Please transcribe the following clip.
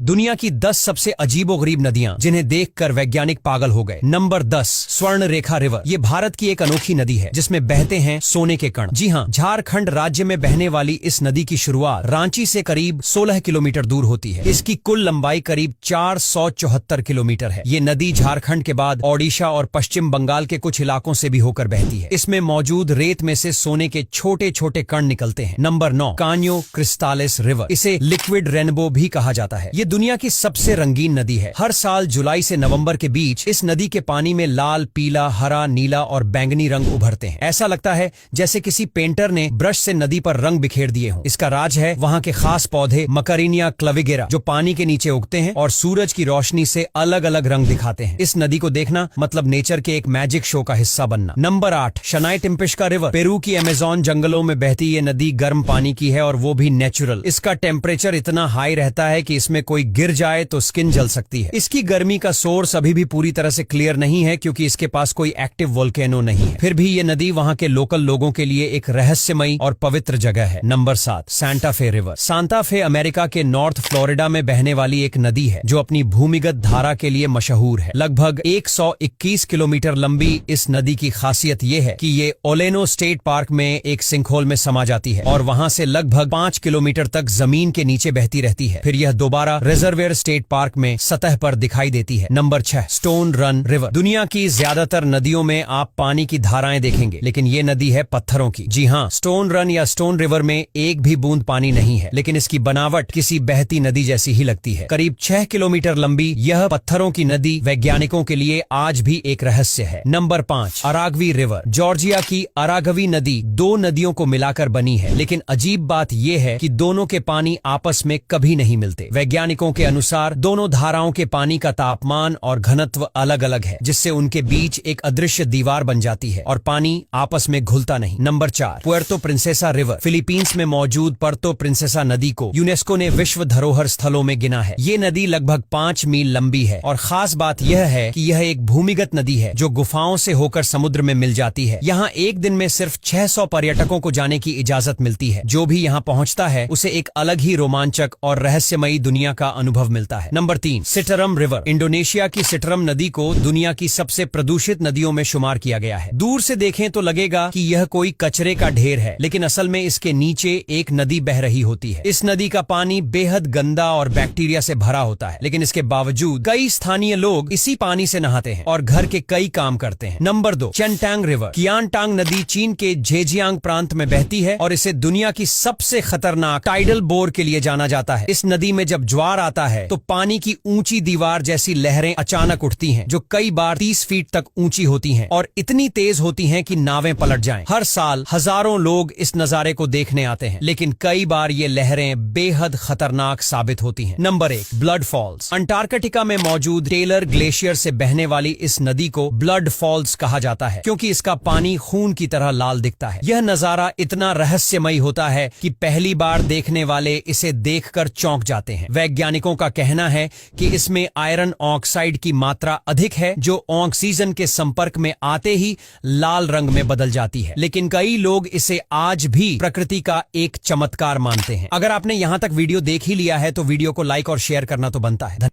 दुनिया की 10 सबसे अजीबोगरीब नदियां जिन्हें देखकर वैज्ञानिक पागल हो गए। नंबर 10, स्वर्ण रेखा रिवर। ये भारत की एक अनोखी नदी है जिसमें बहते हैं सोने के कण। जी हाँ, झारखंड राज्य में बहने वाली इस नदी की शुरुआत रांची से करीब 16 किलोमीटर दूर होती है। इसकी कुल लंबाई करीब 474 किलोमीटर है। ये नदी झारखंड के बाद ओडिशा और पश्चिम बंगाल के कुछ इलाकों से भी होकर बहती है। इसमें मौजूद रेत में से सोने के छोटे छोटे कण निकलते हैं। Number 9, Cano Cristales river. इसे लिक्विड रेनबो भी कहा जाता है। ये दुनिया की सबसे रंगीन नदी है। हर साल जुलाई से नवंबर के बीच इस नदी के पानी में लाल, पीला, हरा, नीला और बैंगनी रंग उभरते हैं। ऐसा लगता है जैसे किसी पेंटर ने ब्रश से नदी पर रंग बिखेर दिए हों। इसका राज है वहाँ के खास पौधे मकरिनिया क्लविगेरा जो पानी के नीचे उगते हैं और सूरज की रोशनी से अलग अलग रंग दिखाते हैं। इस नदी को देखना मतलब नेचर के एक मैजिक शो का हिस्सा बनना। Number 8, शनाई टिम्पिश्का river. पेरू की अमेज़न जंगलों में बहती ये नदी गर्म पानी की है और वो भी नेचुरल। इसका टेम्परेचर इतना हाई रहता है कि इसमें कोई गिर जाए तो स्किन जल सकती है। इसकी गर्मी का सोर्स अभी भी पूरी तरह से क्लियर नहीं है क्योंकि इसके पास कोई एक्टिव वोल्केनो नहीं है। फिर भी ये नदी वहाँ के लोकल लोगों के लिए एक रहस्यमयी और पवित्र जगह है। Number 7, Santa Fe river. Santa Fe America के नॉर्थ फ्लोरिडा में बहने वाली एक नदी है जो अपनी भूमिगत धारा के लिए मशहूर है। लगभग 121 किलोमीटर लंबी इस नदी की खासियत ये है कि ये ओलेनो स्टेट पार्क में एक सिंकहोल में समा जाती है और वहाँ से लगभग 5 किलोमीटर तक जमीन के नीचे बहती रहती है। फिर यह दोबारा रिजर्वेयर स्टेट पार्क में सतह पर दिखाई देती है। Number 6, stone run river. दुनिया की ज्यादातर नदियों में आप पानी की धाराएं देखेंगे लेकिन ये नदी है पत्थरों की। जी हाँ, स्टोन रन या स्टोन रिवर में एक भी बूंद पानी नहीं है लेकिन इसकी बनावट किसी बहती नदी जैसी ही लगती है। करीब 6 किलोमीटर लंबी यह पत्थरों की नदी वैज्ञानिकों के लिए आज भी एक रहस्य है। Number 5, अरागवी river. जॉर्जिया की अरागवी नदी 2 नदियों को मिलाकर बनी है लेकिन अजीब बात यह है कि दोनों के पानी आपस में कभी नहीं मिलते। वैज्ञानिकों के अनुसार दोनों धाराओं के पानी का तापमान और घनत्व अलग अलग है जिससे उनके बीच एक अदृश्य दीवार बन जाती है और पानी आपस में घुलता नहीं। Number 4, Puerto Princesa river. Philippines में मौजूद पुएर्तो प्रिंसेसा नदी को यूनेस्को ने विश्व धरोहर स्थलों में गिना है। ये नदी लगभग 5 मील लंबी है और खास बात यह है कि यह एक भूमिगत नदी है जो गुफाओं से होकर समुद्र में मिल जाती है। यहाँ एक दिन में सिर्फ 600 पर्यटकों को जाने की इजाजत मिलती है। जो भी यहाँ पहुँचता है उसे एक अलग ही रोमांचक और रहस्यमयी दुनिया का अनुभव मिलता है। Number 3, सिटरम river. इंडोनेशिया की सिटरम नदी को दुनिया की सबसे प्रदूषित नदियों में शुमार किया गया है। दूर से देखें तो लगेगा कि यह कोई कचरे का ढेर है लेकिन असल में इसके नीचे एक नदी बह रही होती है। इस नदी का पानी बेहद गंदा और बैक्टीरिया से भरा होता है लेकिन इसके बावजूद कई स्थानीय लोग इसी पानी से नहाते हैं और घर के कई काम करते हैं। Number 2, चेनटांग river. कियानटांग नदी चीन के झेजियांग प्रांत में बहती है और इसे दुनिया की सबसे खतरनाक टाइडल बोर के लिए जाना जाता है। इस नदी में जब ज्वार आता है तो पानी की ऊंची दीवार जैसी लहरें अचानक उठती हैं जो कई बार 30 फीट तक ऊंची होती हैं और इतनी तेज होती हैं कि नावें पलट जाएं। हर साल हजारों लोग इस नजारे को देखने आते हैं लेकिन कई बार ये लहरें बेहद खतरनाक साबित होती हैं। Number 1, blood false. अंटार्कटिका में मौजूद टेलर ग्लेशियर से बहने वाली इस नदी को ब्लड फॉल्स कहा जाता है क्योंकि इसका पानी खून की तरह लाल दिखता है। यह नजारा इतना रहस्यमयी होता है कि पहली बार देखने वाले इसे देखकर चौंक जाते हैं। वैज्ञानिकों का कहना है कि इसमें आयरन ऑक्साइड की मात्रा अधिक है जो ऑक्सीजन के संपर्क में आते ही लाल रंग में बदल जाती है लेकिन कई लोग इसे आज भी प्रकृति का एक चमत्कार मानते हैं। अगर आपने यहाँ तक वीडियो देख ही लिया है तो वीडियो को लाइक और शेयर करना तो बनता है।